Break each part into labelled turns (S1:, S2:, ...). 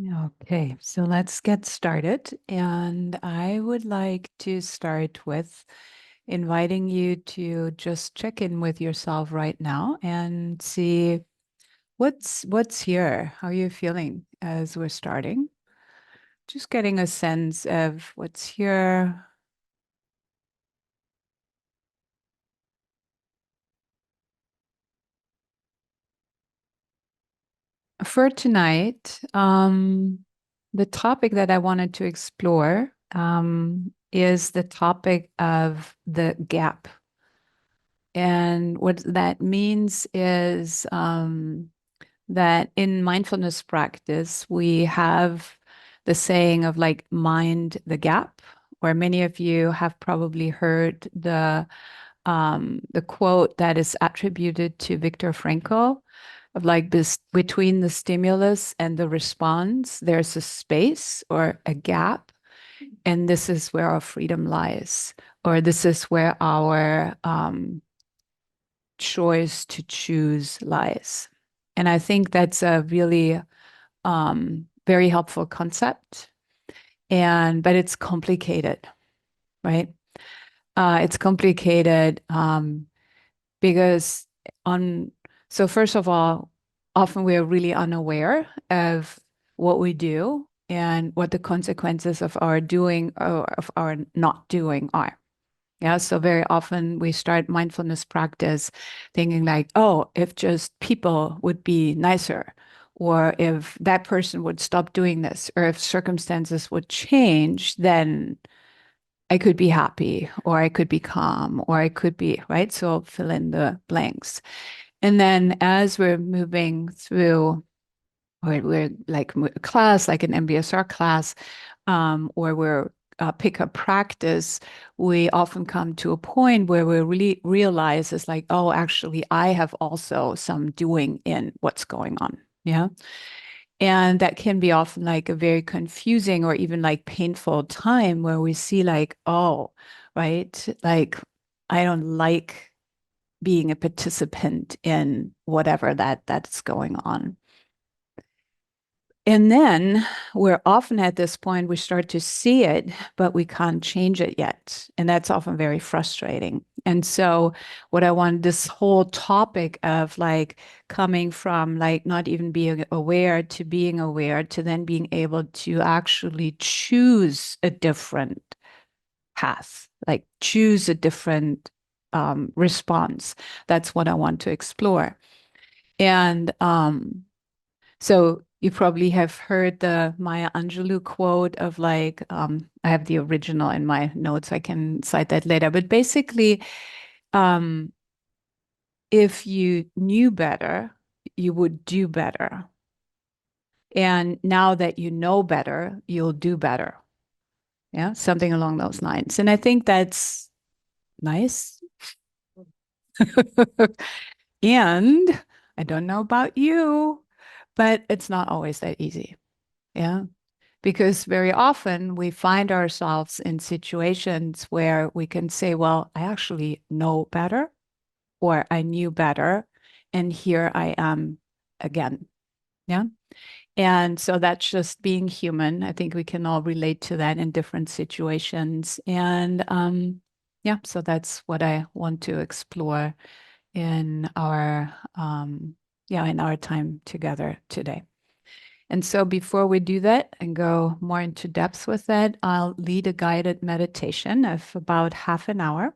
S1: Okay, so let's get started. And I would like to start with inviting you to just check in with yourself right now and see what's here. How are you feeling as we're starting? Just getting a sense of what's here. For tonight, the topic that I wanted to explore is the topic of the gap. And what that means is that in mindfulness practice, we have the saying of like mind the gap, where many of you have probably heard the quote that is attributed to Viktor Frankl of like this between the stimulus and the response, there's a space or a gap. And this is where our freedom lies, or this is where our choice to choose lies. And I think that's a really very helpful concept. And but it's complicated, right? It's complicated because on so first of all, often we're really unaware of what we do and what the consequences of our doing or of our not doing are. Yeah, so very often we start mindfulness practice thinking like, oh, if just people would be nicer, or if that person would stop doing this, or if circumstances would change, then I could be happy, or I could be calm, or I could be, right? So fill in the blanks. And then as we're moving through, or we're like a class, like an MBSR class, or we're pick up practice, we often come to a point where we really realize it's like, oh, actually, I have also some doing in what's going on. Yeah. And that can be often like a very confusing or even like painful time where we see like, oh, right, like I don't like being a participant in whatever that's going on. And then we're often at this point, we start to see it, but we can't change it yet. And that's often very frustrating. And so, what I want this whole topic of like coming from like not even being aware to being aware to then being able to actually choose a different path, like choose a different response. That's what I want to explore. And so you probably have heard the Maya Angelou quote of like, I have the original in my notes, I can cite that later. But basically, um, if you knew better, you would do better. And now that you know better, you'll do better. Yeah, something along those lines. And I think that's nice. And I don't know about you, but it's not always that easy. Yeah. Because very often we find ourselves in situations where we can say, well, I actually know better or I knew better. And here I am again. Yeah. And so that's just being human. I think we can all relate to that in different situations. And yeah, so that's what I want to explore in our yeah, in our time together today. And so before we do that and go more into depth with that, I'll lead a guided meditation of about half an hour.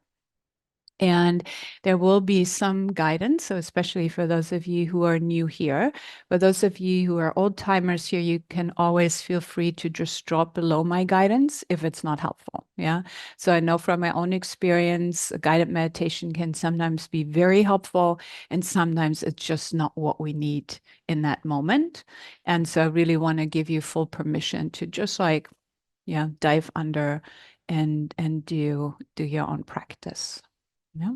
S1: And there will be some guidance. So, especially for those of you who are new here, for those of you who are old timers here, you can always feel free to just drop below my guidance if it's not helpful. Yeah. So, I know from my own experience, a guided meditation can sometimes be very helpful, and sometimes it's just not what we need in that moment. And so, I really want to give you full permission to just like, yeah, dive under and do your own practice. Yeah.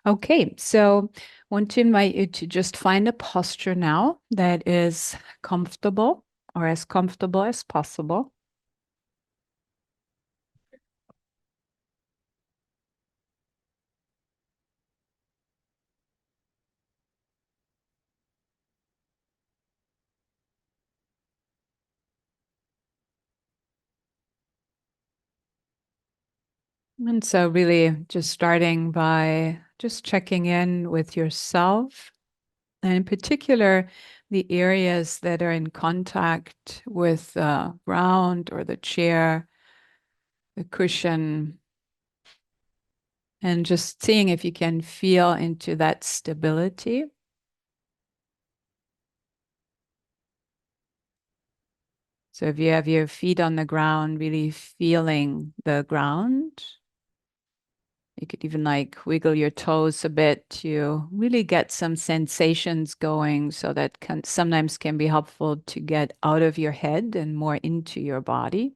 S1: Okay, so I want to invite you to just find a posture now that is comfortable or as comfortable as possible. And so, really, just starting by just checking in with yourself, and in particular, the areas that are in contact with the ground or the chair, the cushion, and just seeing if you can feel into that stability. So, if you have your feet on the ground, really feeling the ground. You could even like wiggle your toes a bit to really get some sensations going so that can sometimes can be helpful to get out of your head and more into your body.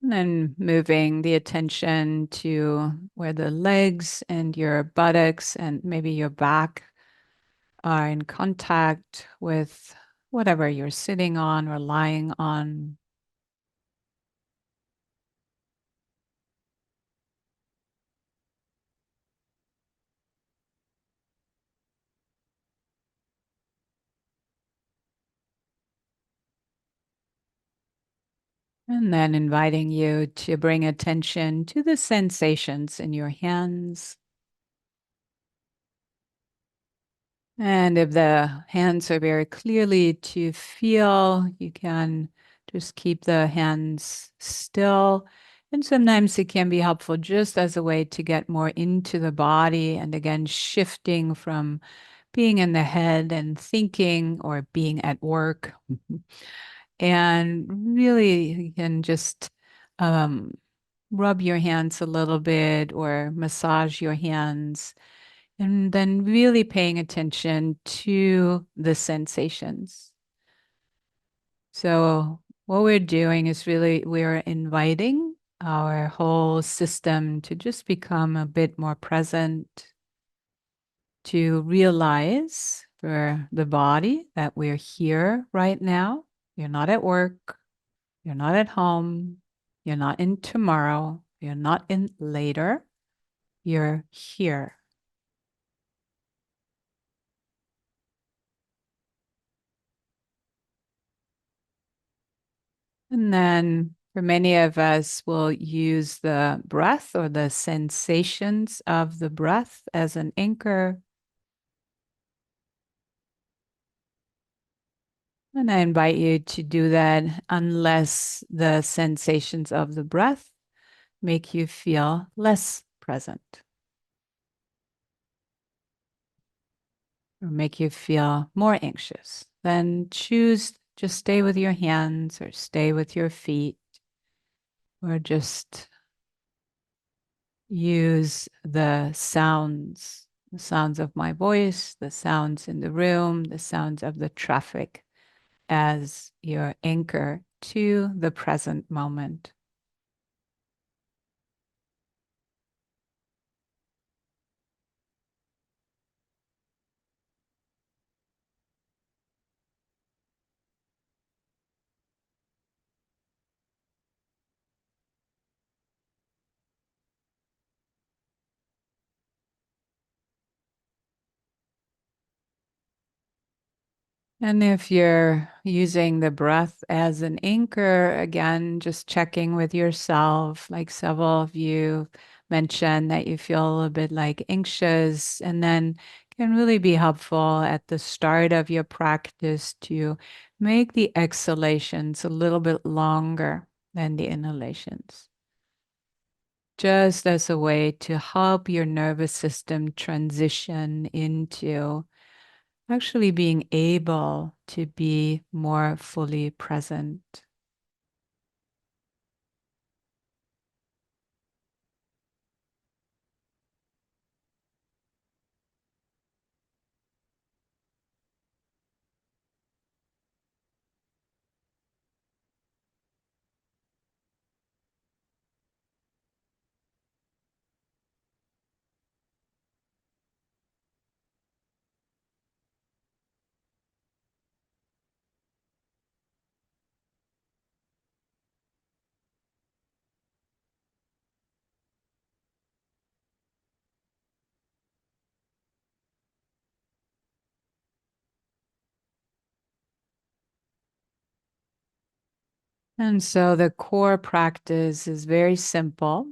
S1: And then moving the attention to where the legs and your buttocks and maybe your back are in contact with whatever you're sitting on or lying on. And then inviting you to bring attention to the sensations in your hands. And if the hands are very clearly to feel, you can just keep the hands still. And sometimes it can be helpful just as a way to get more into the body. And again, shifting from being in the head and thinking or being at work. And really, you can just um, rub your hands a little bit or massage your hands and then really paying attention to the sensations. So, what we're doing is really we're inviting our whole system to just become a bit more present, to realize for the body that we're here right now. You're not at work, you're not at home, you're not in tomorrow, you're not in later, you're here. And then for many of us, we'll use the breath or the sensations of the breath as an anchor. And I invite you to do that unless the sensations of the breath make you feel less present or make you feel more anxious. Then choose just stay with your hands or stay with your feet or just use the sounds of my voice, the sounds in the room, the sounds of the traffic as your anchor to the present moment. And if you're using the breath as an anchor, again, just checking with yourself, like several of you mentioned that you feel a bit like anxious, and then can really be helpful at the start of your practice to make the exhalations a little bit longer than the inhalations, just as a way to help your nervous system transition into actually being able to be more fully present. And so the core practice is very simple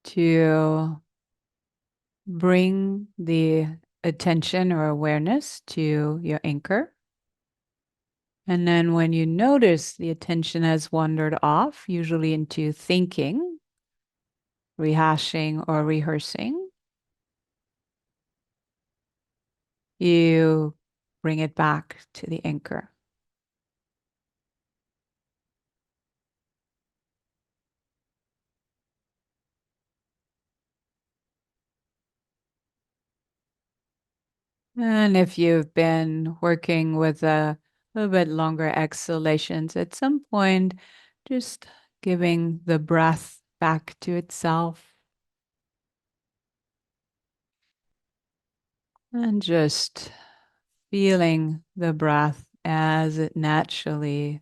S1: to bring the attention or awareness to your anchor. And then when you notice the attention has wandered off, usually into thinking, rehashing, or rehearsing, you bring it back to the anchor. And if you've been working with a little bit longer exhalations, at some point, just giving the breath back to itself and just feeling the breath as it naturally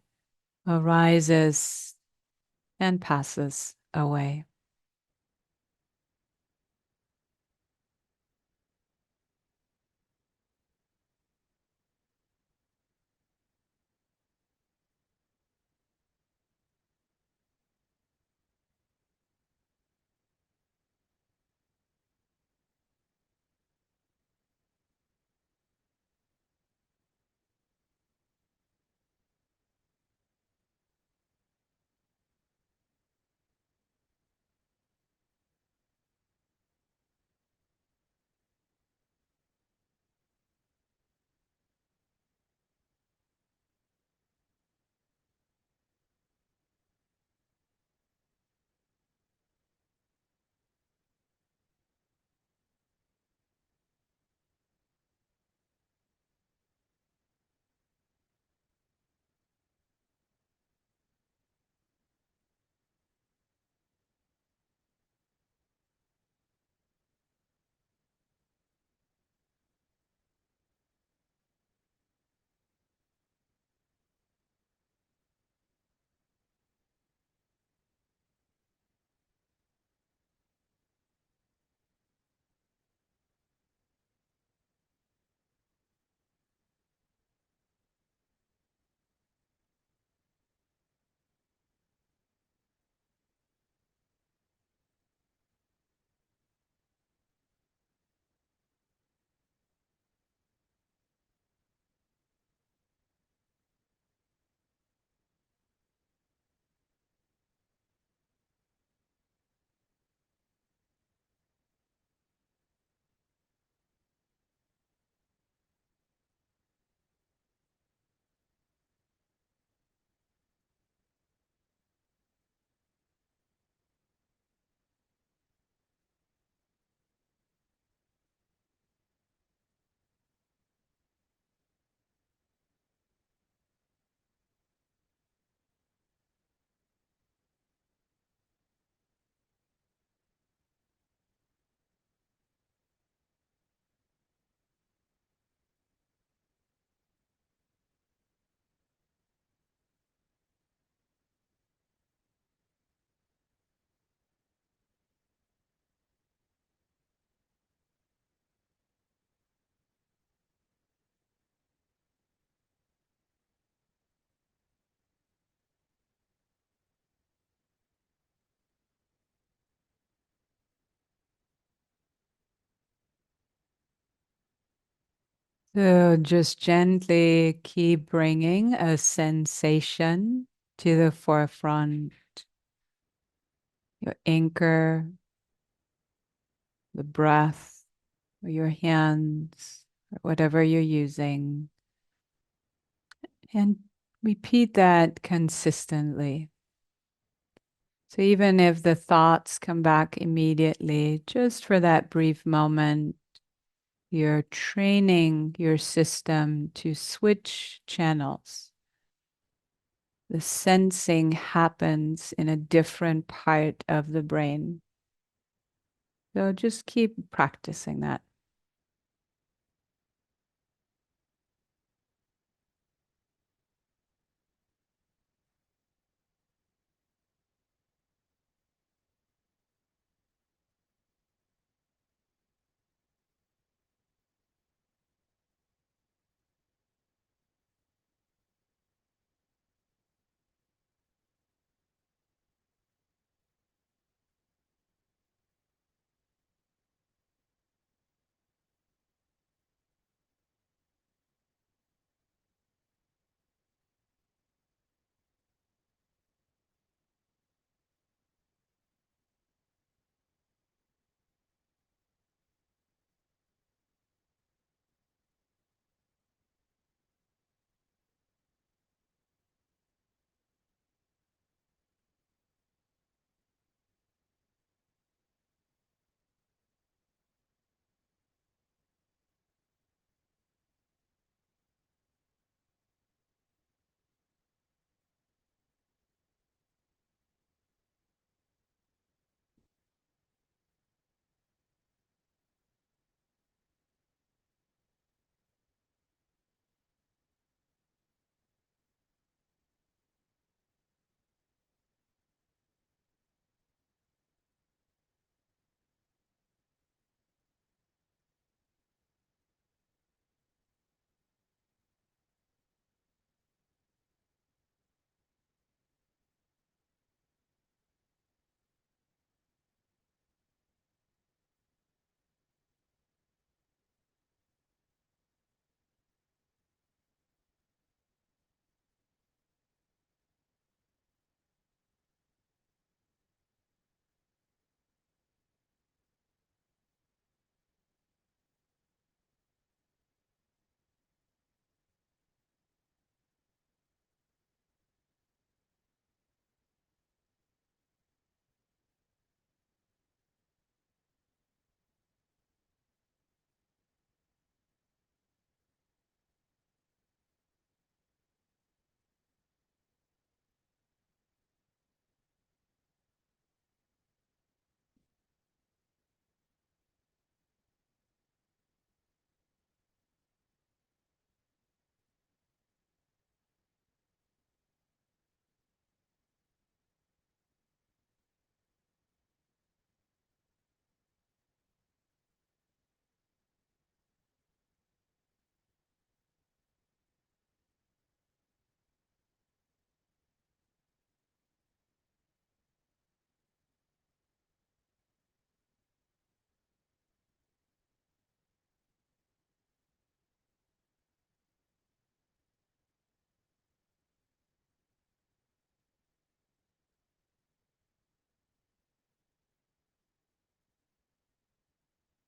S1: arises and passes away. So just gently keep bringing a sensation to the forefront, your anchor, the breath, or your hands, or whatever you're using, and repeat that consistently. So even if the thoughts come back immediately, just for that brief moment, you're training your system to switch channels. The sensing happens in a different part of the brain. So just keep practicing that.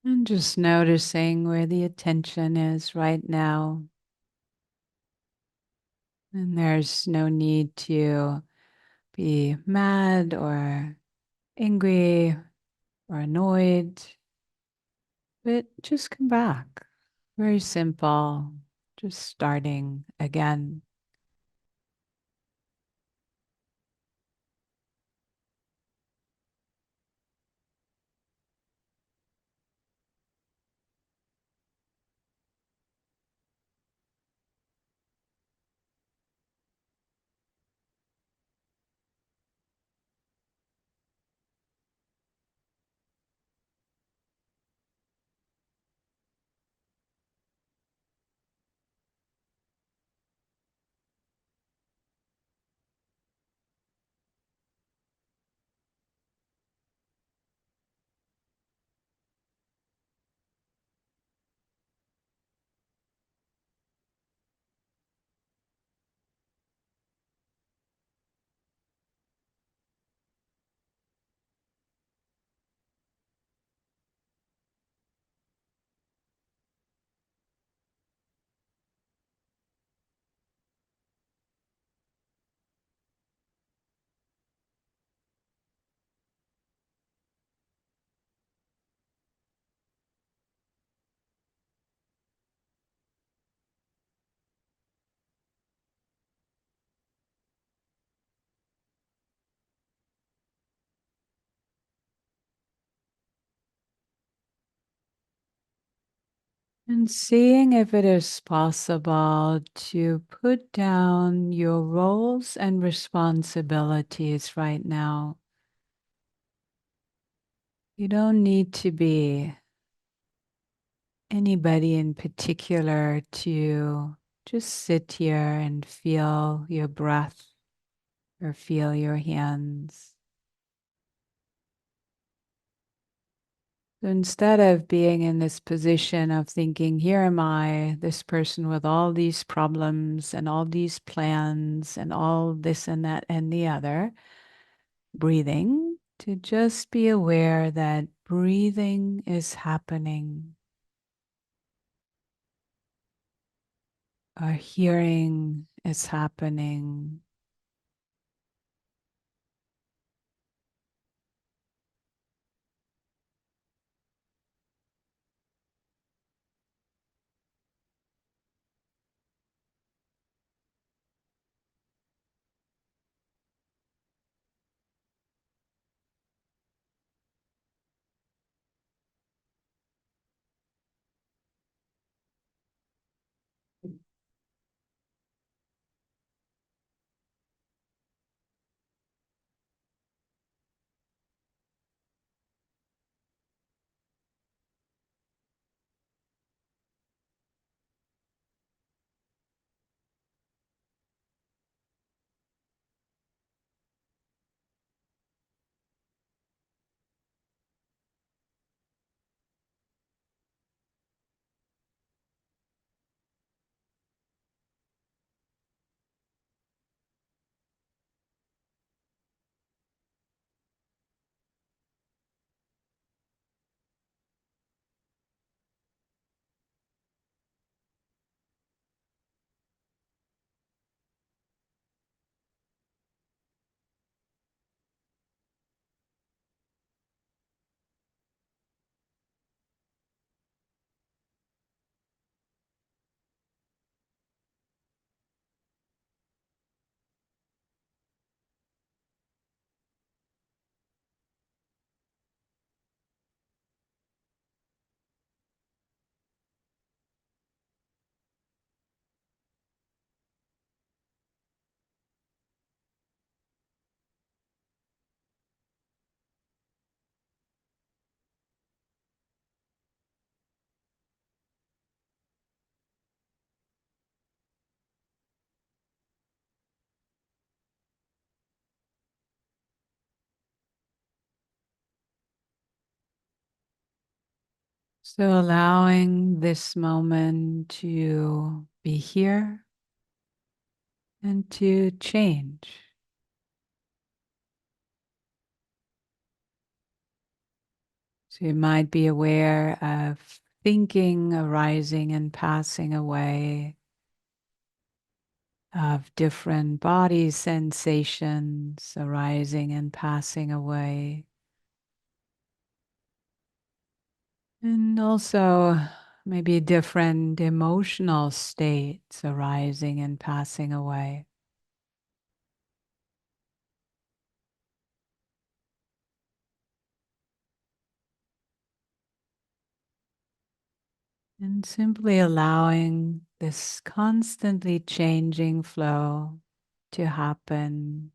S1: And just noticing where the attention is right now. And there's no need to be mad or angry or annoyed, but just come back. Very simple, just starting again. And seeing if it is possible to put down your roles and responsibilities right now. You don't need to be anybody in particular to just sit here and feel your breath or feel your hands. So instead of being in this position of thinking, here am I, this person with all these problems and all these plans and all this and that and the other, breathing, to just be aware that breathing is happening. Our hearing is happening. So allowing this moment to be here and to change. So you might be aware of thinking arising and passing away, of different body sensations arising and passing away. And also maybe different emotional states arising and passing away. And simply allowing this constantly changing flow to happen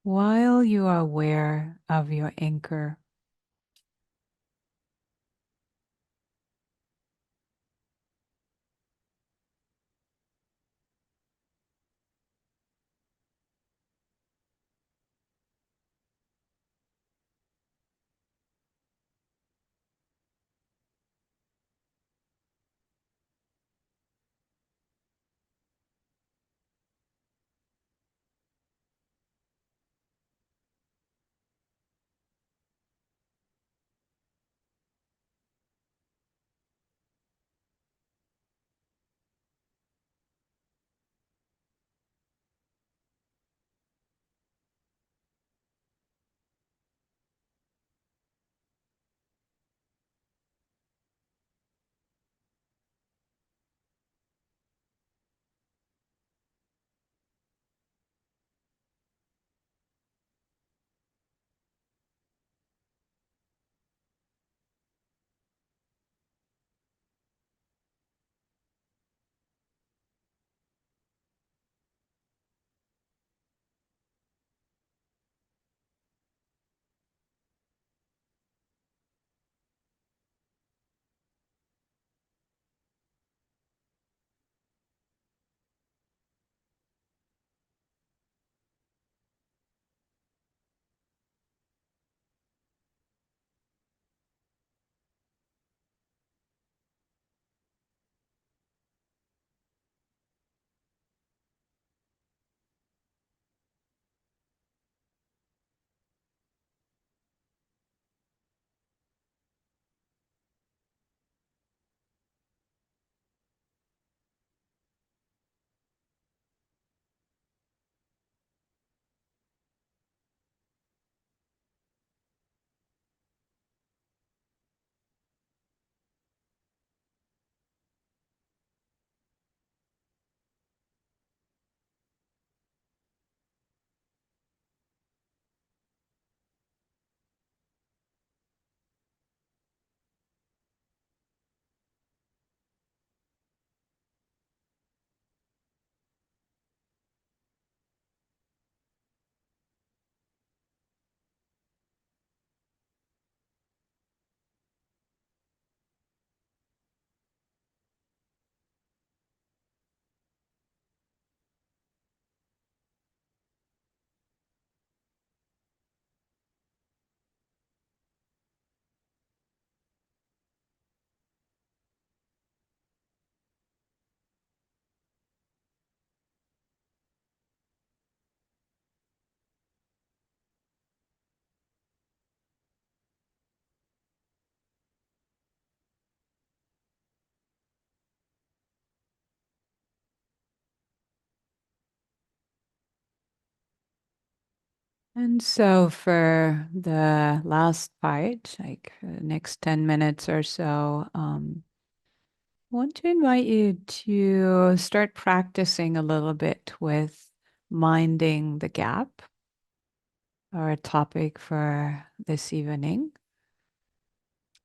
S1: while you are aware of your anchor. And so for the last part, like the next 10 minutes or so, I want to invite you to start practicing a little bit with minding the gap, our topic for this evening.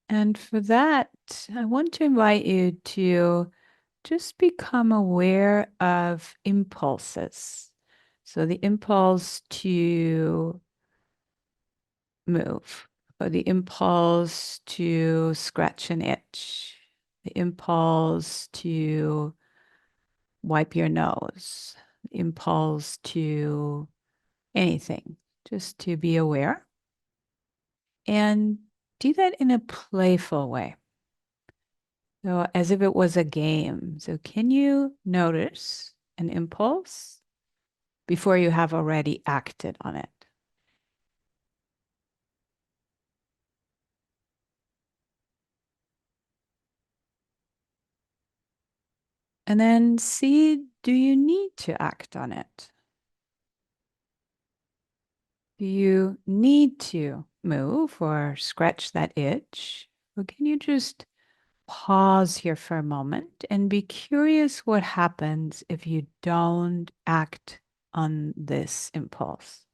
S1: And for that, I want to invite you to just become aware of impulses. So the impulse to move, or the impulse to scratch an itch, the impulse to wipe your nose, the impulse to anything, just to be aware and do that in a playful way. So, as if it was a game. So, can you notice an impulse before you have already acted on it? And then see, do you need to act on it? Do you need to move or scratch that itch? Or can you just pause here for a moment and be curious what happens if you don't act on this impulse?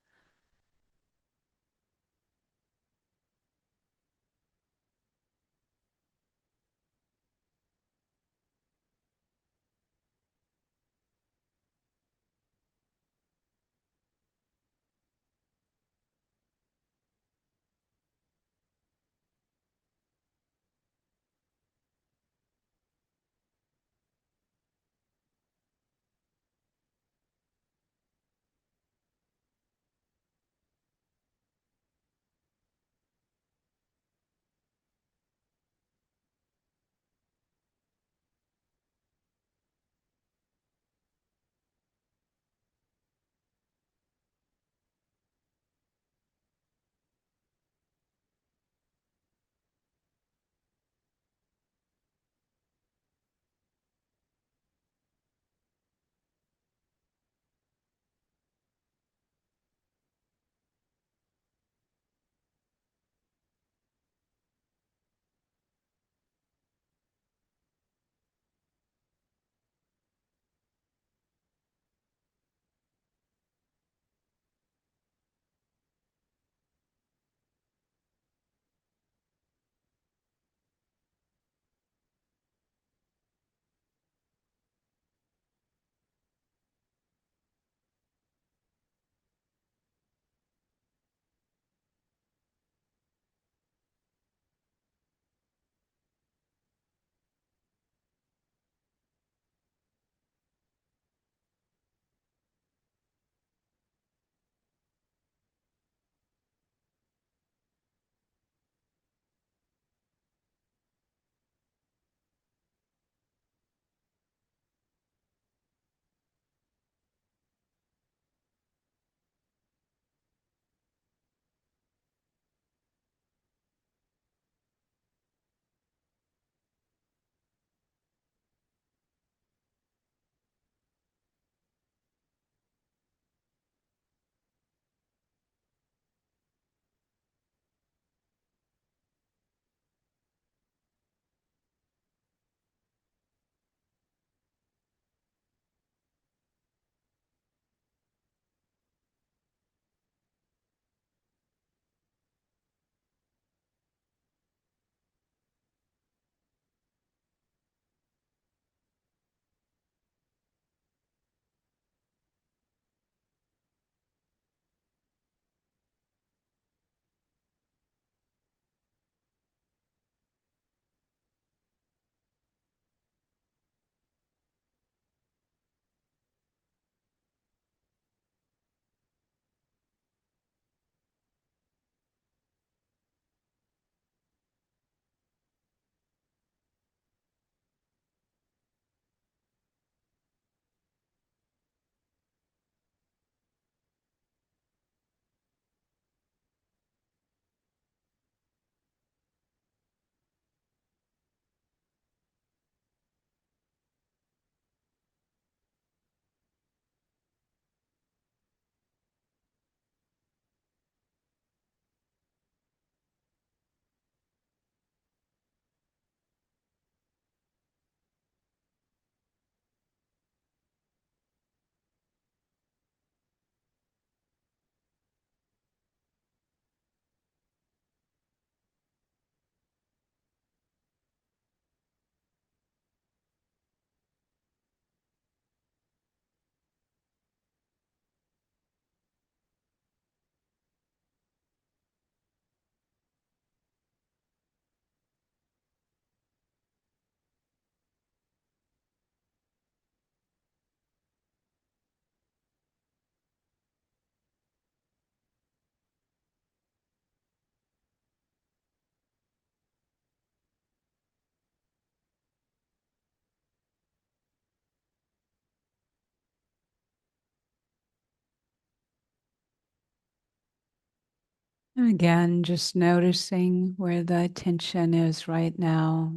S1: And again, just noticing where the attention is right now.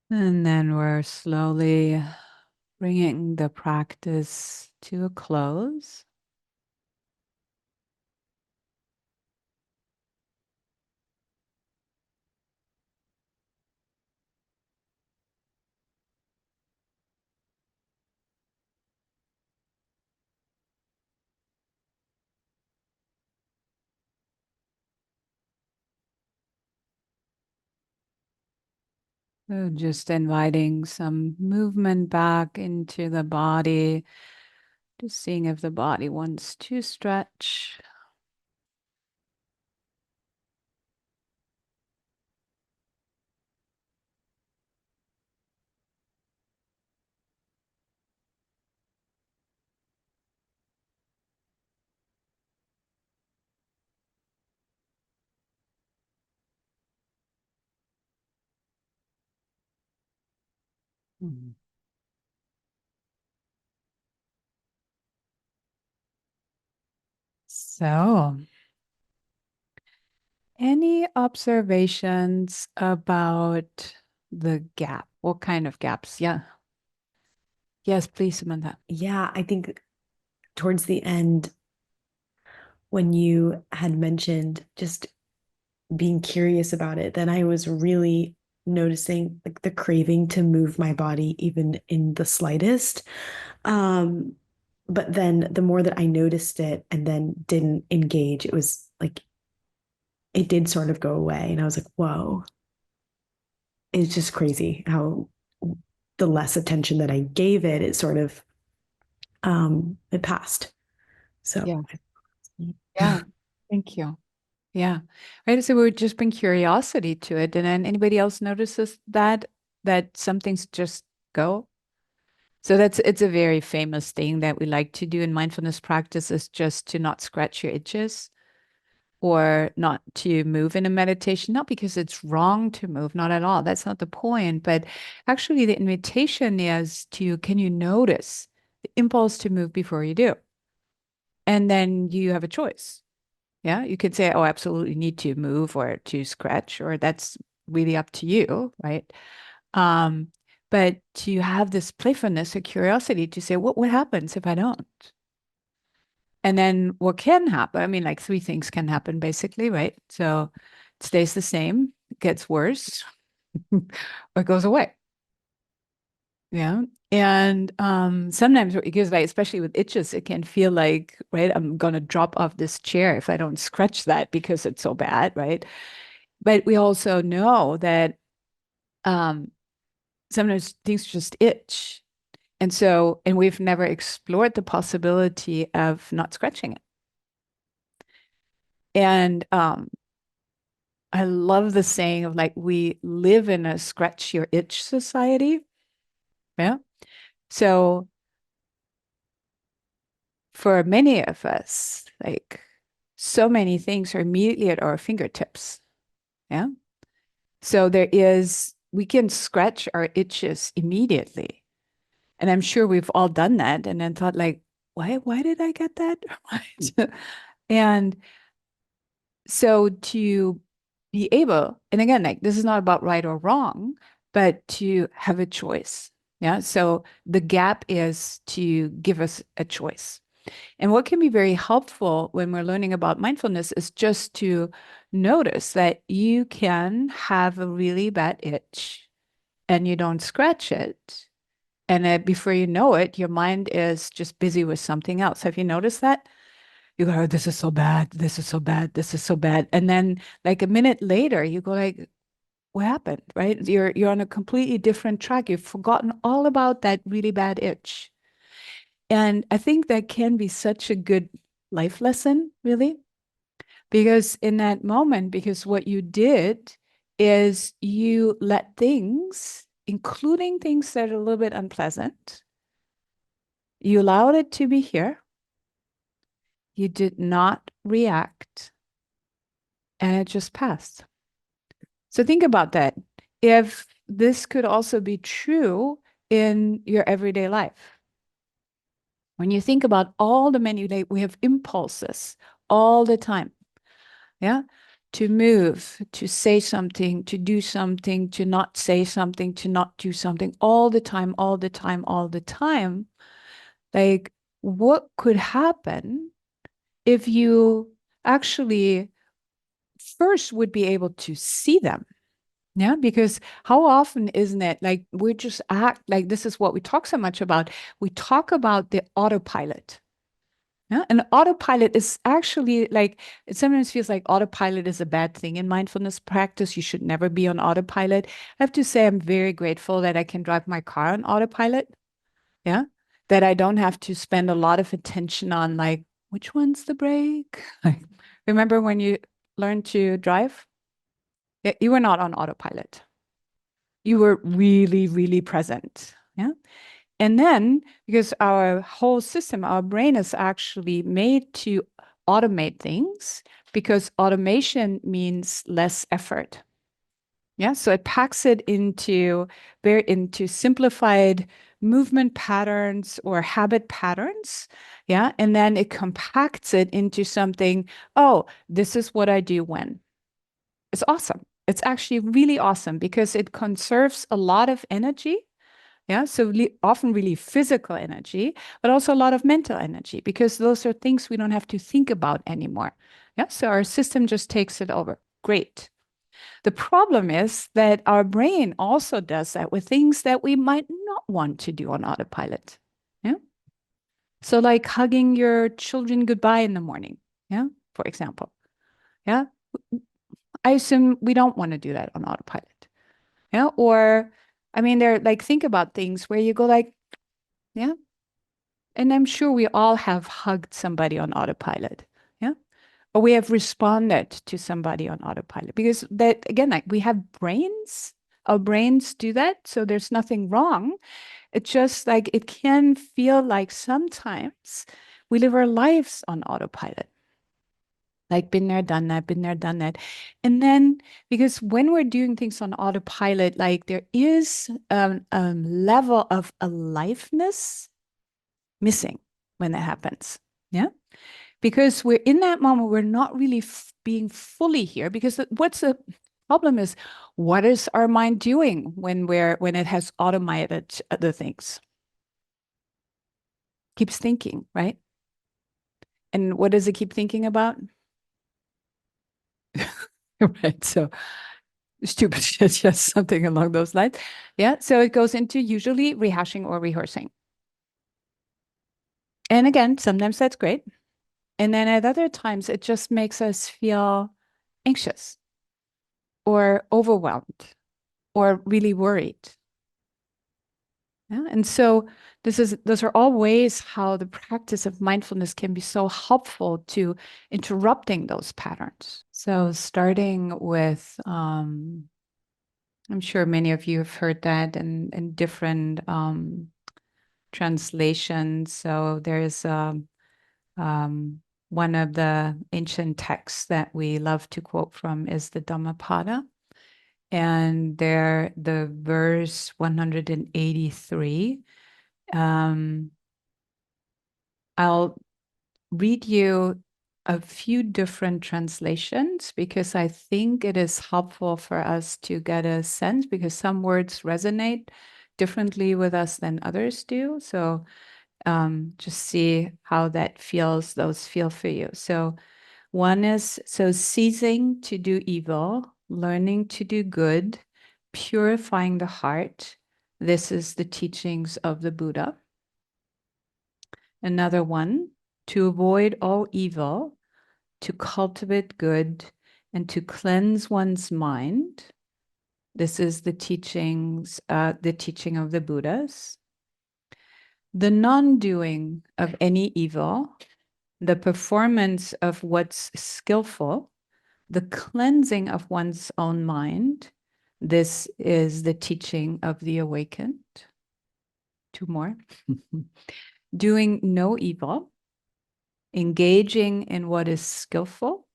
S1: And then we're slowly bringing the practice to a close. So just inviting some movement back into the body, just seeing if the body wants to stretch. Mhm. So, any observations about the gap? What kind of gaps? Yeah. Yes, please, Samantha.
S2: Yeah, I think towards the end, when you had mentioned just being curious about it, then I was really noticing like the craving to move my body even in the slightest. Um, but then the more that I noticed it and then didn't engage, it was like it did sort of go away. And I was like, whoa, it's just crazy how the less attention that I gave it, it sort of it passed. So
S1: Yeah. Yeah. Thank you. Yeah. Right. So we're just bring curiosity to it. And then anybody else notices that some things just go? So it's a very famous thing that we like to do in mindfulness practice is just to not scratch your itches or not to move in a meditation, not because it's wrong to move, not at all. That's not the point. But actually the invitation is to, can you notice the impulse to move before you do? And then you have a choice. Yeah, you could say, oh, absolutely need to move or to scratch, or that's really up to you, right? Um, but to have this playfulness or curiosity to say, what happens if I don't? And then what can happen? I mean, like three things can happen basically, right? So it stays the same, it gets worse, or it goes away. Yeah. And sometimes because like especially with itches, it can feel like, right, I'm gonna drop off this chair if I don't scratch that because it's so bad, right? But we also know that um sometimes things just itch. And so, and we've never explored the possibility of not scratching it. And I love the saying of like, we live in a scratch your itch society. Yeah. So for many of us, like so many things are immediately at our fingertips. Yeah. So we can scratch our itches immediately. And I'm sure we've all done that and then thought like, why did I get that? Right. And so to be able, and again, like this is not about right or wrong, but to have a choice. Yeah. So the gap is to give us a choice. And what can be very helpful when we're learning about mindfulness is just to notice that you can have a really bad itch and you don't scratch it. And before you know it, your mind is just busy with something else. Have you noticed that? You go, oh, this is so bad. This is so bad. This is so bad. And then like a minute later, you go like, what happened? Right? You're on a completely different track. You've forgotten all about that really bad itch. And I think that can be such a good life lesson, really, because in that moment, because what you did is you let things, including things that are a little bit unpleasant, you allowed it to be here. You did not react, and it just passed. So think about that. If this could also be true in your everyday life, when you think about all the many, like we have impulses all the time. Yeah. to move, to say something, to do something, to not say something, to not do something all the time, all the time, all the time. Like, what could happen if you actually first would be able to see them? Yeah, because how often isn't it like we just act like this is what we talk so much about? We talk about the autopilot. Yeah, and autopilot is actually like it sometimes feels like autopilot is a bad thing in mindfulness practice. You should never be on autopilot. I have to say, I'm very grateful that I can drive my car on autopilot. Yeah, that I don't have to spend a lot of attention on like which one's the brake. Like, remember when you learned to drive? Yeah, you were not on autopilot. You were really, really present. Yeah. And then, because our whole system, our brain is actually made to automate things because automation means less effort. Yeah. So it packs it into simplified movement patterns or habit patterns. Yeah. And then it compacts it into something, oh, this is what I do when. It's awesome. It's actually really awesome because it conserves a lot of energy. Yeah, so often really physical energy, but also a lot of mental energy because those are things we don't have to think about anymore. Yeah, so our system just takes it over. Great. The problem is that our brain also does that with things that we might not want to do on autopilot. Yeah. So like hugging your children goodbye in the morning. Yeah, for example. Yeah. I assume we don't want to do that on autopilot. Yeah. Or I mean, they're like think about things where you go like, yeah. And I'm sure we all have hugged somebody on autopilot. Yeah. Or we have responded to somebody on autopilot because that, again, like we have brains, our brains do that. So there's nothing wrong. It's just like it can feel like sometimes we live our lives on autopilot. Like been there, done that, been there, done that. And then because when we're doing things on autopilot, like there is a level of aliveness missing when that happens. Yeah. Because we're in that moment, we're not really being fully here. Because what's the problem is, what is our mind doing when it has automated the things? Keeps thinking, right? And what does it keep thinking about? Right. So stupid shit, yes, something along those lines. Yeah. So it goes into usually rehashing or rehearsing. And again, sometimes that's great. And then at other times, it just makes us feel anxious or overwhelmed or really worried. Yeah. And so those are all ways how the practice of mindfulness can be so helpful to interrupting those patterns. So starting with I'm sure many of you have heard that in different translations. So there's one of the ancient texts that we love to quote from is the Dhammapada. And there, the verse 183, I'll read you a few different translations because I think it is helpful for us to get a sense because some words resonate differently with us than others do. So just see how that feels, those feel for you. So one is so ceasing to do evil, learning to do good, purifying the heart. This is the teachings of the Buddha. Another one, to avoid all evil, to cultivate good, and to cleanse one's mind. This is the teaching of the Buddhas. The non-doing of any evil, the performance of what's skillful, the cleansing of one's own mind. This is the teaching of the awakened. Two more. Doing no evil, engaging in what is skillful,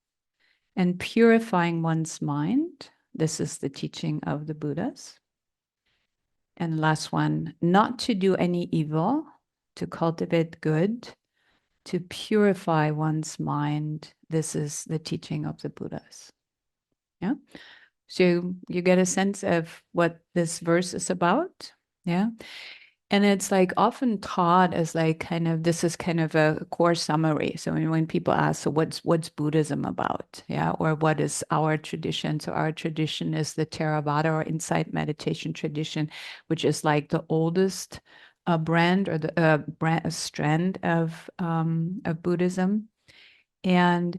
S1: and purifying one's mind. This is the teaching of the Buddhas. And last one, not to do any evil, to cultivate good, to purify one's mind. This is the teaching of the Buddhas. Yeah. So you get a sense of what this verse is about. Yeah. And it's like often taught as like kind of this is kind of a core summary. So when people ask, so what's Buddhism about? Yeah, or what is our tradition? So our tradition is the Theravada or insight meditation tradition, which is like the oldest brand or the strand of Buddhism. And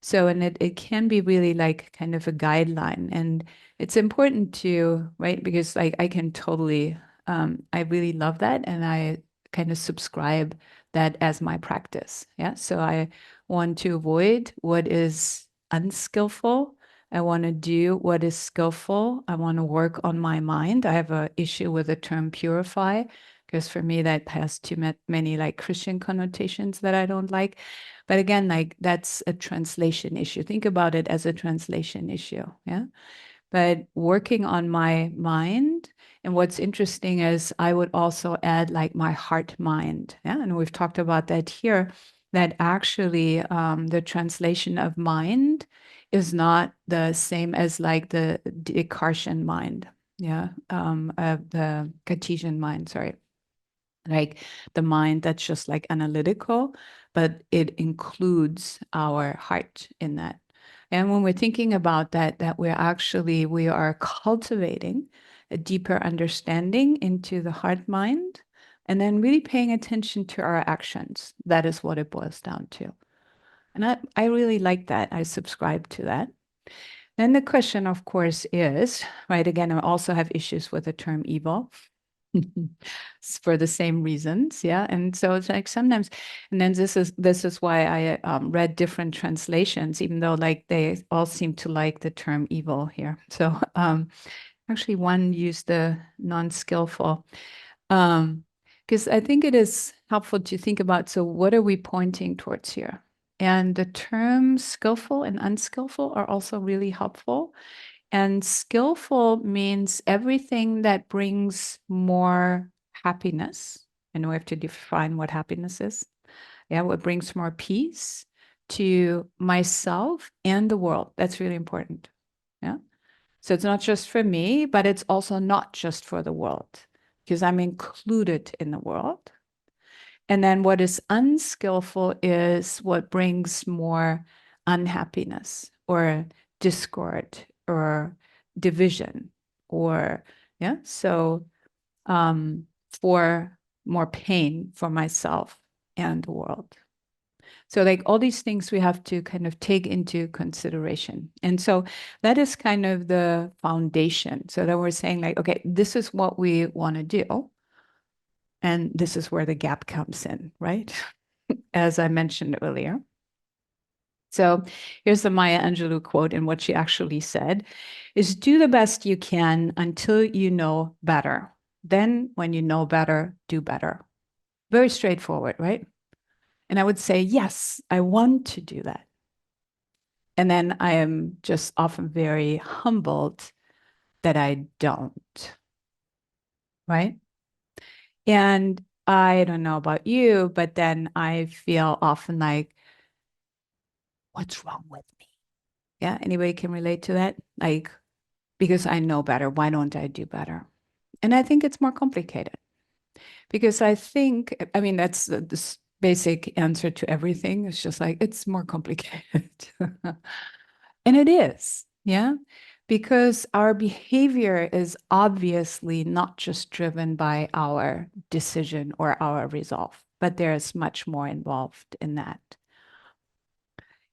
S1: so, and it can be really like kind of a guideline. And it's important to, right? Because like I can totally, I really love that. And I kind of subscribe that as my practice. Yeah. So I want to avoid what is unskillful. I want to do what is skillful. I want to work on my mind. I have an issue with the term purify because for me that has too many like Christian connotations that I don't like. But again, like that's a translation issue. Think about it as a translation issue. Yeah. But working on my mind. And what's interesting is I would also add like my heart mind. Yeah. And we've talked about that here, that actually the translation of mind is not the same as like the Descartesian mind. Yeah. The Cartesian mind, sorry, like the mind that's just like analytical, but it includes our heart in that. And when we're thinking about that, that we are cultivating a deeper understanding into the heart mind and then really paying attention to our actions. That is what it boils down to. And I really like that. I subscribe to that. Then the question, of course, is, right, again, I also have issues with the term evil for the same reasons. Yeah. And so it's like sometimes, and then this is why I read different translations, even though like they all seem to like the term evil here. So actually one used the non-skillful. Because I think it is helpful to think about, so what are we pointing towards here? And the terms skillful and unskillful are also really helpful. And skillful means everything that brings more happiness. And we have to define what happiness is. Yeah, what brings more peace to myself and the world. That's really important. Yeah. So it's not just for me, but it's also not just for the world because I'm included in the world. And then what is unskillful is what brings more unhappiness or discord or division or, yeah, so for more pain for myself and the world. So, like all these things we have to kind of take into consideration. And so that is kind of the foundation. So that we're saying, like, okay, this is what we want to do. And this is where the gap comes in, right? As I mentioned earlier. So here's the Maya Angelou quote, and what she actually said is do the best you can until you know better. Then, when you know better, do better. Very straightforward, right? And I would say, yes, I want to do that. And then I am just often very humbled that I don't, right? And I don't know about you, but then I feel often like, what's wrong with me? Yeah, anybody can relate to that? Like, because I know better, why don't I do better? And I think it's more complicated because I think, I mean, that's this basic answer to everything. It's just like, it's more complicated. And it is, yeah, because our behavior is obviously not just driven by our decision or our resolve, but there's much more involved in that.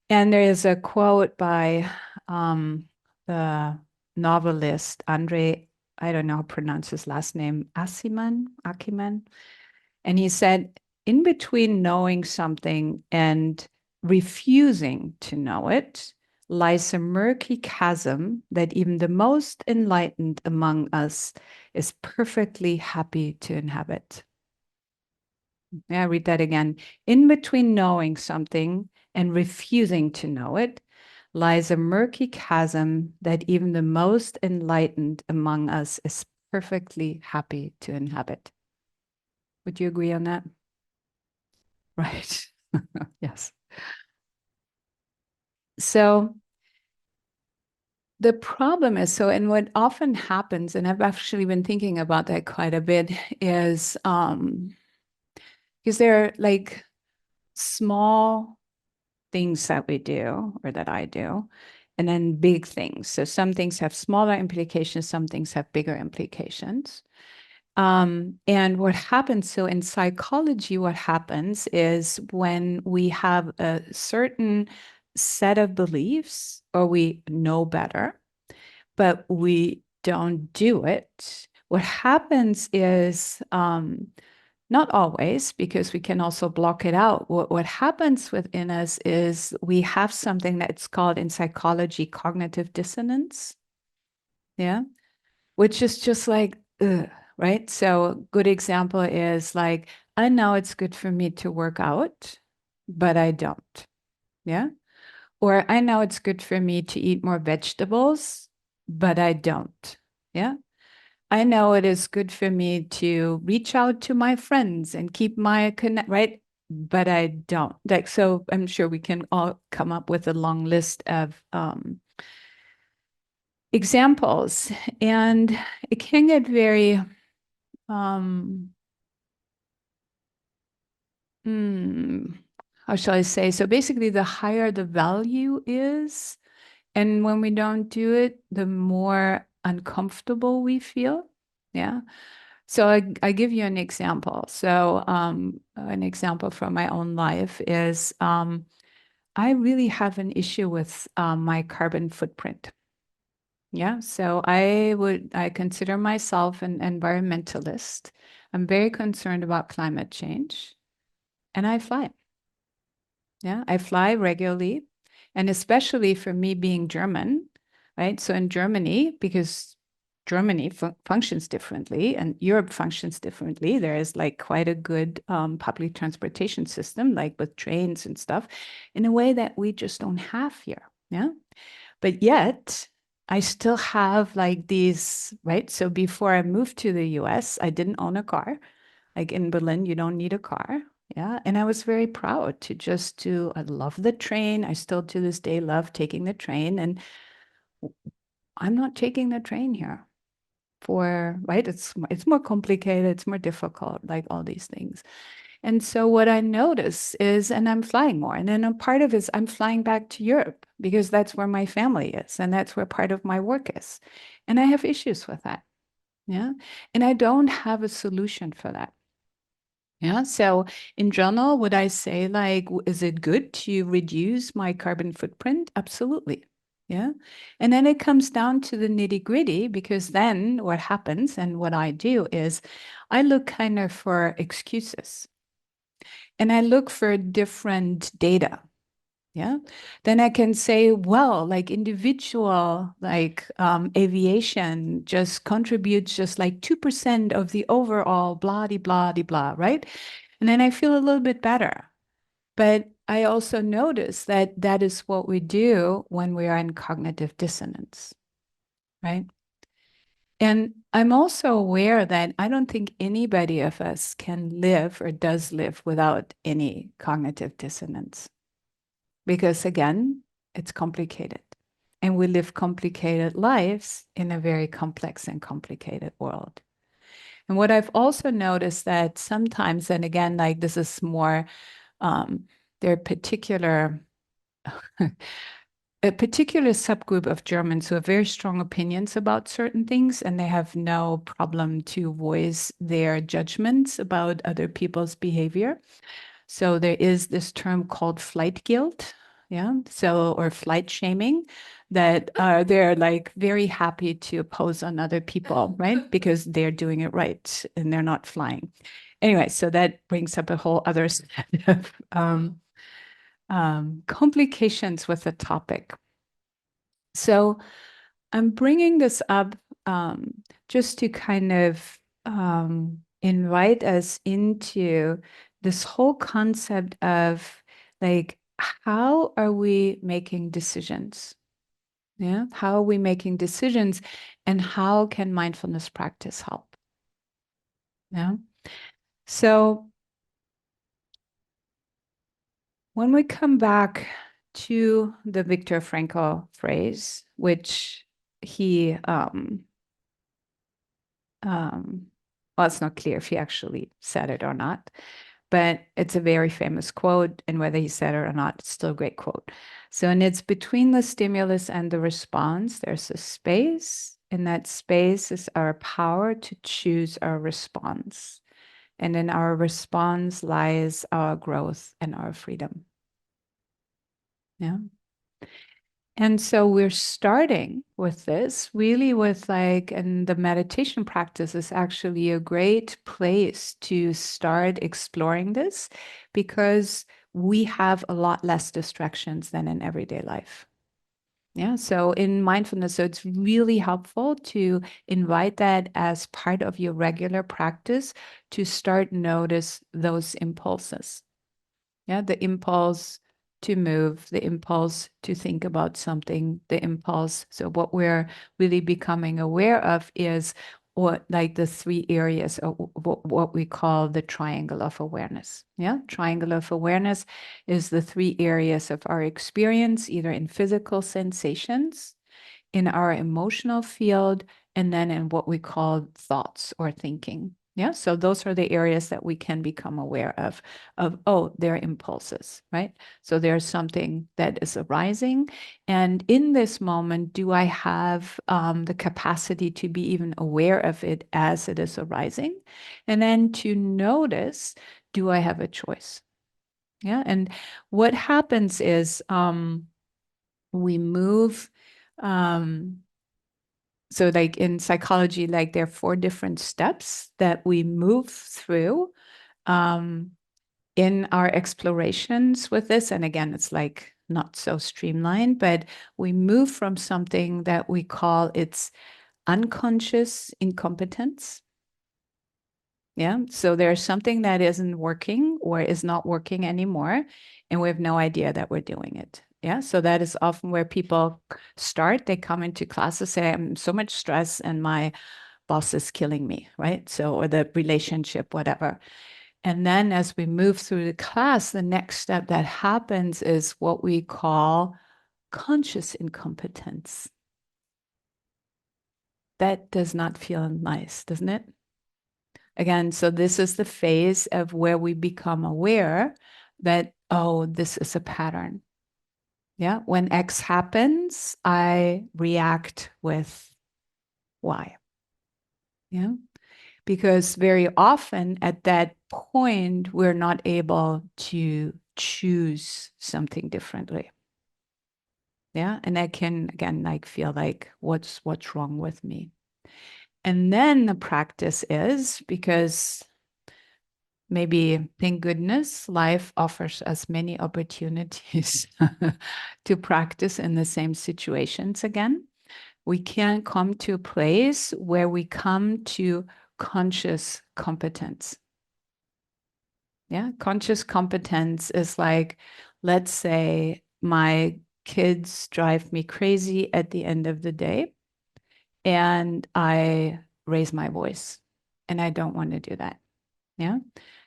S1: And there is a quote by the novelist Andre, I don't know how to pronounce his last name, Akiman. And he said, in between knowing something and refusing to know it lies a murky chasm that even the most enlightened among us is perfectly happy to inhabit. Yeah, read that again. In between knowing something and refusing to know it lies a murky chasm that even the most enlightened among us is perfectly happy to inhabit. Would you agree on that? Right. Yes. So The problem is, so, and what often happens, and I've actually been thinking about that quite a bit, is because there are like small things that we do or that I do, and then big things. So some things have smaller implications, some things have bigger implications. And what happens, so in psychology, what happens is when we have a certain set of beliefs or we know better, but we don't do it, what happens is not always, because we can also block it out. What happens within us is we have something that's called in psychology cognitive dissonance. Yeah. Which is just like, ugh, right? So, a good example is like, I know it's good for me to work out, but I don't. Yeah. Or I know it's good for me to eat more vegetables, but I don't. Yeah. I know it is good for me to reach out to my friends and keep my connect, right? But I don't. Like, so I'm sure we can all come up with a long list of examples. And it can get very, um, hmm, how shall I say? So basically, the higher the value is, and when we don't do it, the more uncomfortable we feel. Yeah. So I give you an example. So an example from my own life is I really have an issue with my carbon footprint. Yeah. So I consider myself an environmentalist. I'm very concerned about climate change, and I fly. Yeah, I fly regularly. And especially for me being German, right? So in Germany, because Germany functions differently and Europe functions differently, there is like quite a good public transportation system, like with trains and stuff, in a way that we just don't have here. Yeah. But yet, I still have like these, right? So before I moved to the US, I didn't own a car. Like in Berlin, you don't need a car. Yeah. And I was very proud to just do, I love the train. I still to this day love taking the train. And I'm not taking the train here for, right? It's more complicated, it's more difficult, like all these things. And so what I notice is, and I'm flying more. And then a part of it is I'm flying back to Europe because that's where my family is and that's where part of my work is. And I have issues with that. Yeah. And I don't have a solution for that. Yeah. So in general, would I say like, is it good to reduce my carbon footprint? Absolutely. Yeah. And then it comes down to the nitty gritty because then what happens and what I do is I look kind of for excuses and I look for different data. Yeah. Then I can say, well, like individual, like aviation just contributes just like 2% of the overall blah, de blah, de blah, right? And then I feel a little bit better. But I also notice that that is what we do when we are in cognitive dissonance, right? And I'm also aware that I don't think anybody of us can live or does live without any cognitive dissonance. Because again, it's complicated. And we live complicated lives in a very complex and complicated world. And what I've also noticed that sometimes, and again, like this is more, um, there are particular, a particular subgroup of Germans who have very strong opinions about certain things, and they have no problem to voice their judgments about other people's behavior. So there is this term called flight guilt, yeah. So or flight shaming, that they're like very happy to oppose on other people, right? Because they're doing it right and they're not flying. Anyway, so that brings up a whole other set of complications with the topic. So I'm bringing this up just to kind of invite us into this whole concept of like, how are we making decisions? Yeah. How are we making decisions and how can mindfulness practice help? Yeah. So when we come back to the Viktor Frankl phrase, which he well, it's not clear if he actually said it or not, but it's a very famous quote, and whether he said it or not, it's still a great quote. So, and it's between the stimulus and the response, there's a space, and that space is our power to choose our response. And in our response lies our growth and our freedom. Yeah. And so we're starting with this really with like, and the meditation practice is actually a great place to start exploring this because we have a lot less distractions than in everyday life. Yeah. So in mindfulness, so it's really helpful to invite that as part of your regular practice to start notice those impulses. Yeah, the impulse to move, the impulse to think about something, the impulse. So what we're really becoming aware of is what like the three areas of what we call the triangle of awareness. Yeah, triangle of awareness is the three areas of our experience, either in physical sensations, in our emotional field, and then in what we call thoughts or thinking. Yeah. So those are the areas that we can become aware of, oh, they're impulses, right? So there's something that is arising. And in this moment, do I have the capacity to be even aware of it as it is arising? And then to notice, do I have a choice? Yeah. And what happens is we move um, so like in psychology, like there are four different steps that we move through um, in our explorations with this. And again, it's like not so streamlined, but we move from something that we call its unconscious incompetence. Yeah. So there's something that isn't working or is not working anymore, and we have no idea that we're doing it. Yeah. So that is often where people start. They come into classes, say, I'm so much stress and my boss is killing me, right? So, or the relationship, whatever. And then as we move through the class, the next step that happens is what we call conscious incompetence. That does not feel nice, doesn't it? Again, so this is the phase of where we become aware that, oh, this is a pattern. Yeah. When X happens, I react with Y. Yeah. Because very often at that point, we're not able to choose something differently. Yeah. And that can, again, like feel like, what's wrong with me? And then the practice is because maybe, thank goodness, life offers us many opportunities to practice in the same situations again. We can come to a place where we come to conscious competence. Yeah, conscious competence is like, let's say my kids drive me crazy at the end of the day, and I raise my voice, and I don't want to do that. Yeah.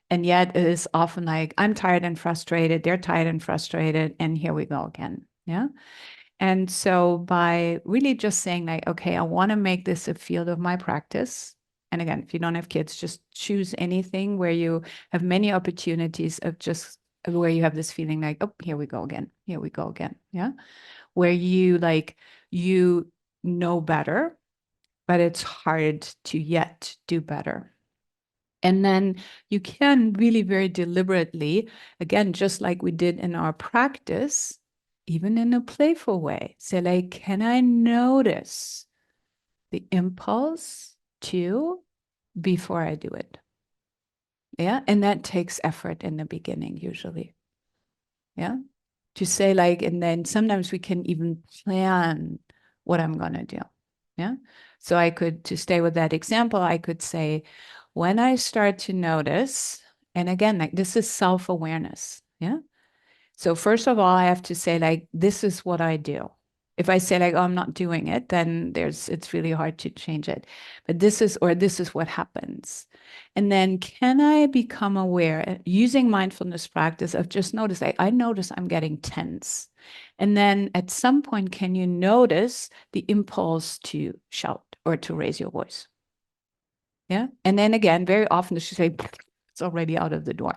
S1: And yet it is often like, I'm tired and frustrated, they're tired and frustrated, and here we go again. Yeah. And so by really just saying like, okay, I want to make this a field of my practice. And again, if you don't have kids, just choose anything where you have many opportunities of just where you have this feeling like, oh, here we go again. Here we go again. Yeah. Where you like, you know better, but it's hard to yet do better. And then you can really very deliberately, again, just like we did in our practice, even in a playful way, say, like, can I notice the impulse to before I do it? Yeah. And that takes effort in the beginning, usually. Yeah. To say, like, and then sometimes we can even plan what I'm going to do. Yeah. So I could, to stay with that example, I could say, when I start to notice, and again, like this is self-awareness. Yeah. So first of all, I have to say, like, this is what I do. If I say like, oh, I'm not doing it, then it's really hard to change it. But this is what happens. And then can I become aware using mindfulness practice of just notice, I notice I'm getting tense. And then at some point, can you notice the impulse to shout or to raise your voice? Yeah. And then again, very often she say, it's already out of the door.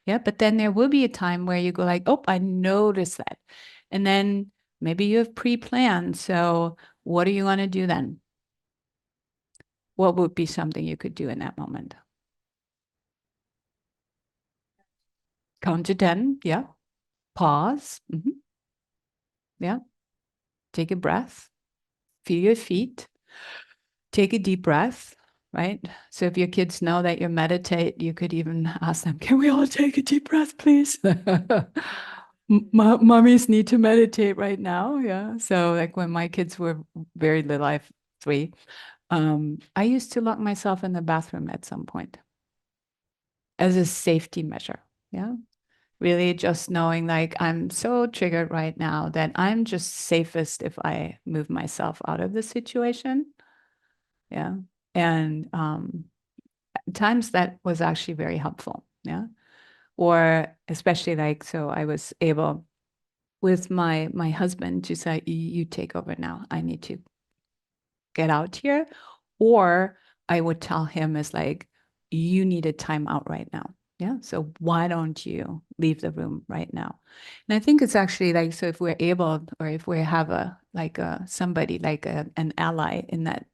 S1: Yeah. But then there will be a time where you go like, oh, I noticed that. And then maybe you have pre-planned. So what are you going to do then? What would be something you could do in that moment? Count to 10. Yeah. Pause. Yeah. Take a breath. Feel your feet. Take a deep breath. Right. So if your kids know that you meditate, you could even ask them, can we all take a deep breath, please? Mummies need to meditate right now. Yeah. So like when my kids were very little, I have three. I used to lock myself in the bathroom at some point as a safety measure. Yeah. Really just knowing like I'm so triggered right now that I'm just safest if I move myself out of the situation. Yeah. And times that was actually very helpful. Yeah. Or especially like, so I was able with my husband to say, you take over now. I need to get out here. Or I would tell him is like, you need a timeout right now. Yeah. So why don't you leave the room right now? And I think it's actually like, so if we're able, or if we have somebody like an ally in that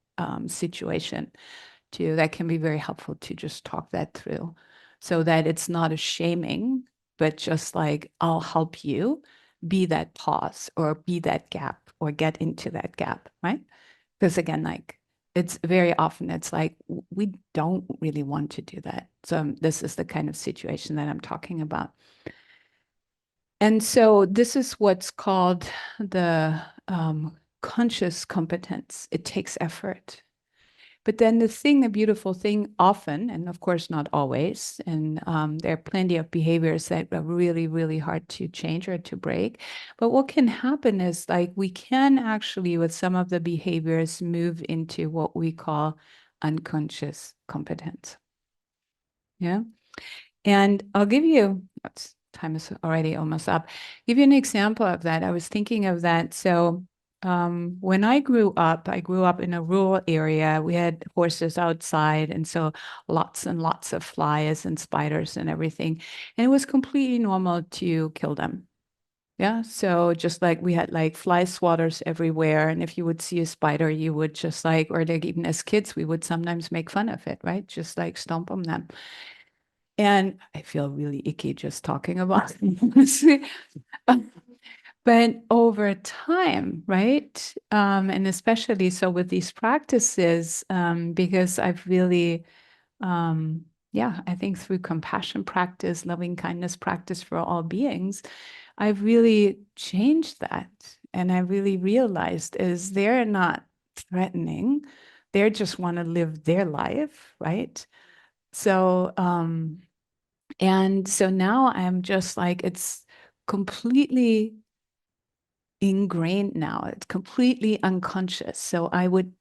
S1: situation too, that can be very helpful to just talk that through so that it's not a shaming, but just like, I'll help you be that pause or be that gap or get into that gap, right? Because again, like it's very often it's like we don't really want to do that. So this is the kind of situation that I'm talking about. And so this is what's called the conscious competence. It takes effort. But then the beautiful thing often, and of course not always, and there are plenty of behaviors that are really, really hard to change or to break. But what can happen is like we can actually, with some of the behaviors, move into what we call unconscious competence. Yeah. And I'll give you, time is already almost up. Give you an example of that. I was thinking of that. So when I grew up in a rural area. We had horses outside, and so lots and lots of flies and spiders and everything. And it was completely normal to kill them. Yeah. So just like we had like fly swatters everywhere. And if you would see a spider, you would just like, or like even as kids, we would sometimes make fun of it, right? Just like stomp on them. And I feel really icky just talking about it. But over time, right? And especially so with these practices, because I've really, yeah, I think through compassion practice, loving kindness practice for all beings, I've really changed that. And I really realized is they're not threatening. They just want to live their life, right? So, and so now I'm just like, it's completely ingrained now. It's completely unconscious. So I would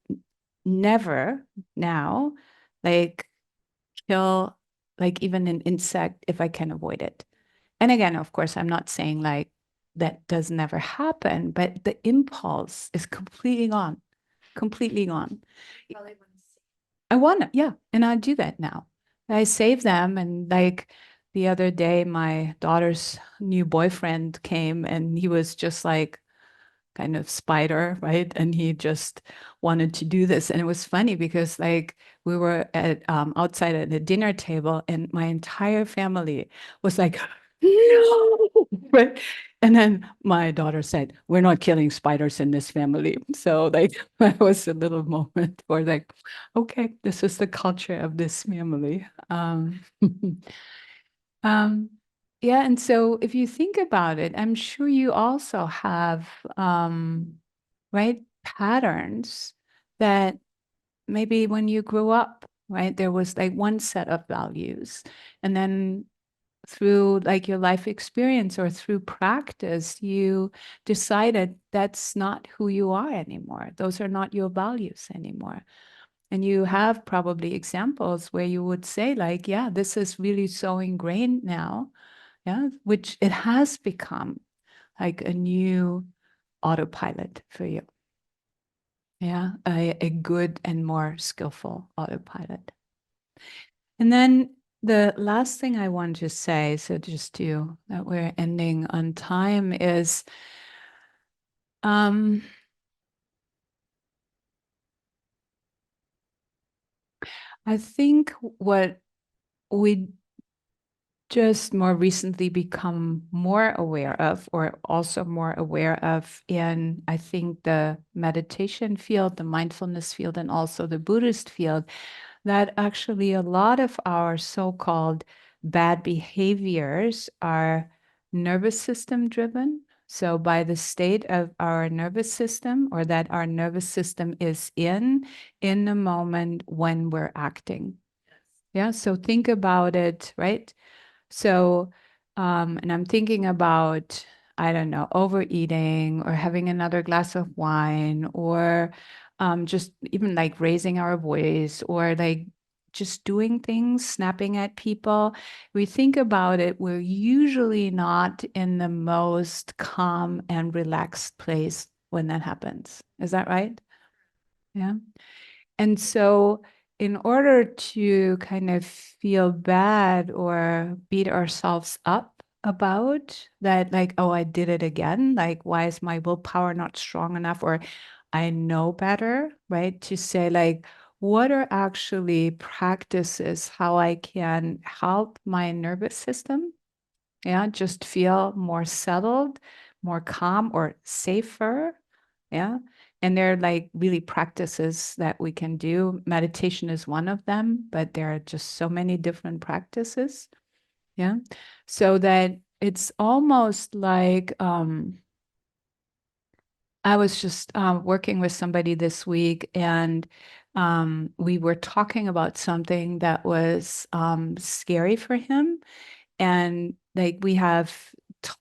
S1: never now like kill like even an insect if I can avoid it. And again, of course, I'm not saying like that does never happen, but the impulse is completely gone, completely gone. I want to, yeah. And I do that now. I save them. And like the other day, my daughter's new boyfriend came and he was just like kind of spider, right? And he just wanted to do this. And it was funny because like we were at outside at the dinner table and my entire family was like, no, right? And then my daughter said, we're not killing spiders in this family. So like that was a little moment for like, okay, this is the culture of this family. Um, yeah, and so if you think about it, I'm sure you also have right, patterns that maybe when you grew up, right, there was like one set of values, and then through like your life experience or through practice, you decided that's not who you are anymore. Those are not your values anymore. And you have probably examples where you would say, like, yeah, this is really so ingrained now, yeah, which it has become like a new autopilot for you. Yeah, a good and more skillful autopilot. And then the last thing I want to say, so just to that we're ending on time, is um, I think what we just more recently become more aware of, or also more aware of in, I think, the meditation field, the mindfulness field, and also the Buddhist field, that actually a lot of our so-called bad behaviors are nervous system driven. So by the state of our nervous system, or that our nervous system is in the moment when we're acting. Yeah. So think about it, right? So, and I'm thinking about, I don't know, overeating or having another glass of wine, or just even like raising our voice, or like just doing things, snapping at people. We think about it, we're usually not in the most calm and relaxed place when that happens. Is that right? Yeah. And so, in order to kind of feel bad or beat ourselves up about that, like, oh, I did it again, like, why is my willpower not strong enough? Or I know better, right? To say, like, what are actually practices how I can help my nervous system? Yeah, just feel more settled, more calm, or safer. Yeah. And they're like really practices that we can do. Meditation is one of them, but there are just so many different practices. Yeah. So that it's almost like I was just working with somebody this week, and we were talking about something that was scary for him. And like we have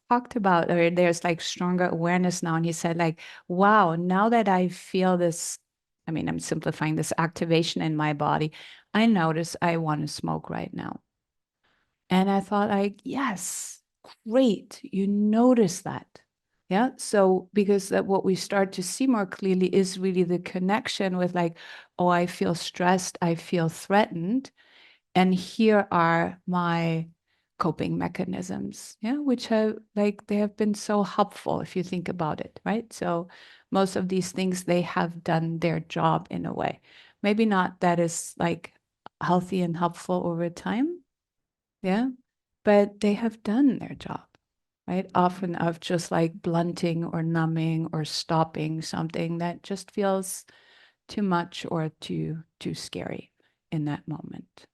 S1: talked about, or there's like stronger awareness now. And he said, like, wow, now that I feel this, I mean, I'm simplifying, this activation in my body, I notice I want to smoke right now. And I thought, like, yes, great. You notice that. Yeah. So, because that what we start to see more clearly is really the connection with, like, oh, I feel stressed, I feel threatened. And here are my coping mechanisms, yeah, which have like they have been so helpful if you think about it, right? So most of these things, they have done their job in a way. Maybe not that is like healthy and helpful over time, yeah, but they have done their job, right? Often of just like blunting or numbing or stopping something that just feels too much or too scary in that moment.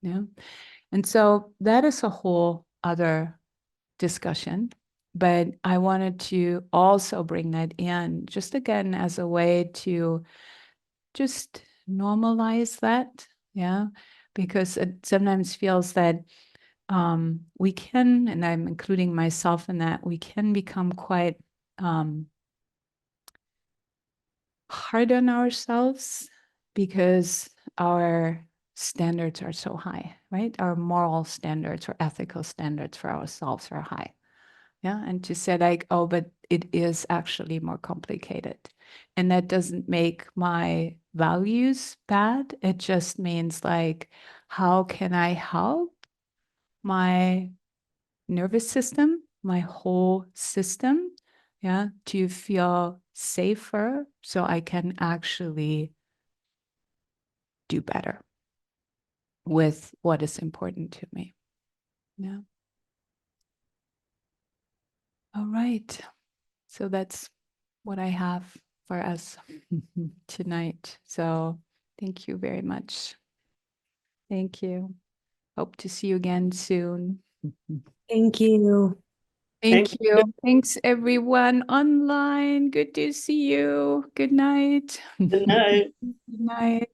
S1: Yeah. And so that is a whole other discussion. But I wanted to also bring that in just again as a way to just normalize that. Yeah. Because it sometimes feels that we can, and I'm including myself in that, we can become quite um, hard on ourselves because our standards are so high, right? Our moral standards or ethical standards for ourselves are high. Yeah. And to say, like, oh, but it is actually more complicated. And that doesn't make my values bad. It just means, like, how can I help my nervous system, my whole system, yeah, to feel safer so I can actually do better with what is important to me. Yeah. All right. So that's what I have for us tonight. So thank you very much. Thank you. Hope to see you again soon.
S2: Thank you.
S1: Thank
S3: Thank you.
S1: you. Thanks, everyone online. Good to see you. Good night.
S3: Good night.
S1: Good night.